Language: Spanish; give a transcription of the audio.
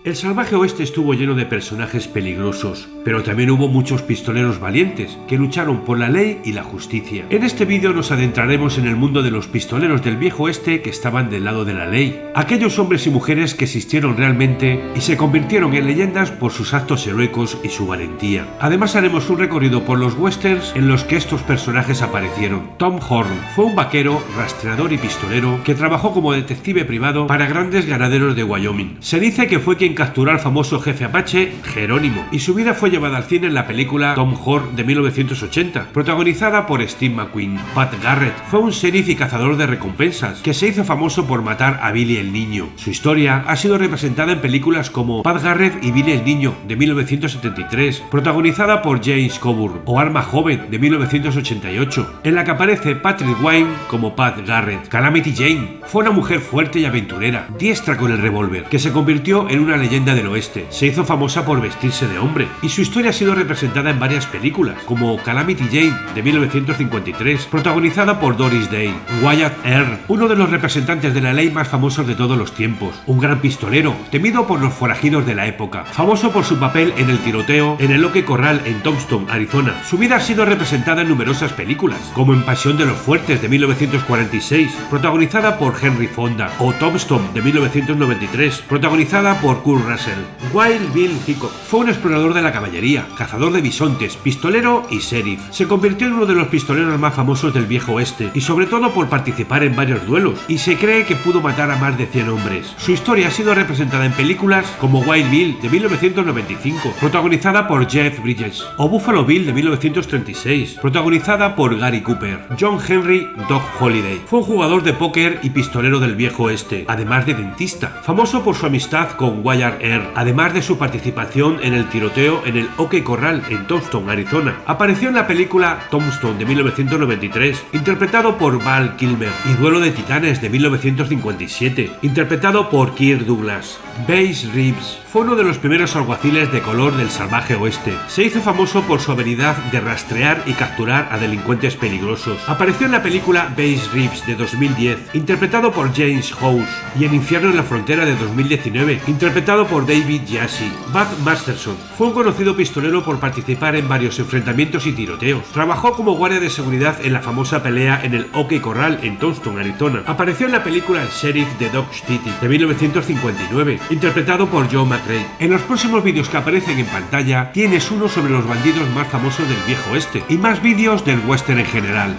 El salvaje oeste estuvo lleno de personajes peligrosos, pero también hubo muchos pistoleros valientes que lucharon por la ley y la justicia. En este vídeo nos adentraremos en el mundo de los pistoleros del viejo oeste que estaban del lado de la ley, aquellos hombres y mujeres que existieron realmente y se convirtieron en leyendas por sus actos heroicos y su valentía. Además haremos un recorrido por los westerns en los que estos personajes aparecieron. Tom Horn fue un vaquero, rastreador y pistolero que trabajó como detective privado para grandes ganaderos de Wyoming. Se dice que fue quien capturó al famoso jefe apache Jerónimo, y su vida fue llevada al cine en la película Tom Horn de 1980, protagonizada por Steve McQueen. Pat Garrett fue un sheriff y cazador de recompensas que se hizo famoso por matar a Billy el Niño. Su historia ha sido representada en películas como Pat Garrett y Billy el Niño de 1973, protagonizada por James Coburn, o Arma Joven de 1988, en la que aparece Patrick Wayne como Pat Garrett. Calamity Jane fue una mujer fuerte y aventurera, diestra con el revólver, que se convirtió en una leyenda del oeste. Se hizo famosa por vestirse de hombre, y su historia ha sido representada en varias películas, como Calamity Jane de 1953, protagonizada por Doris Day. Wyatt Earp, uno de los representantes de la ley más famosos de todos los tiempos, un gran pistolero, temido por los forajidos de la época, famoso por su papel en el tiroteo en el OK Corral en Tombstone, Arizona. Su vida ha sido representada en numerosas películas, como en Pasión de los Fuertes de 1946, protagonizada por Henry Fonda, o Tombstone de 1993, protagonizada por Kurt Russell. Wild Bill Hickok fue un explorador de la caballería, cazador de bisontes, pistolero y sheriff. Se convirtió en uno de los pistoleros más famosos del viejo oeste, y sobre todo por participar en varios duelos, y se cree que pudo matar a más de 100 hombres. Su historia ha sido representada en películas como Wild Bill de 1995, protagonizada por Jeff Bridges, o Buffalo Bill de 1936, protagonizada por Gary Cooper. John Henry Doc Holliday fue un jugador de póker y pistolero del viejo oeste, además de dentista, famoso por su amistad con Wyatt Earp, además de su participación en el tiroteo en el OK Corral en Tombstone, Arizona. Apareció en la película Tombstone de 1993, interpretado por Val Kilmer, y Duelo de Titanes de 1957, interpretado por Kirk Douglas. Bass Reeves fue uno de los primeros alguaciles de color del salvaje oeste. Se hizo famoso por su habilidad de rastrear y capturar a delincuentes peligrosos. Apareció en la película Bass Reeves de 2010, interpretado por James House, y en Infierno en la Frontera de 2019, interpretado por David Jassy. Bud Masterson fue un conocido pistolero por participar en varios enfrentamientos y tiroteos. Trabajó como guardia de seguridad en la famosa pelea en el OK Corral en Tombstone, Arizona. Apareció en la película El Sheriff de Dodge City de 1959, interpretado por Joe McRae. En los próximos vídeos que aparecen en pantalla tienes uno sobre los bandidos más famosos del viejo oeste y más vídeos del western en general.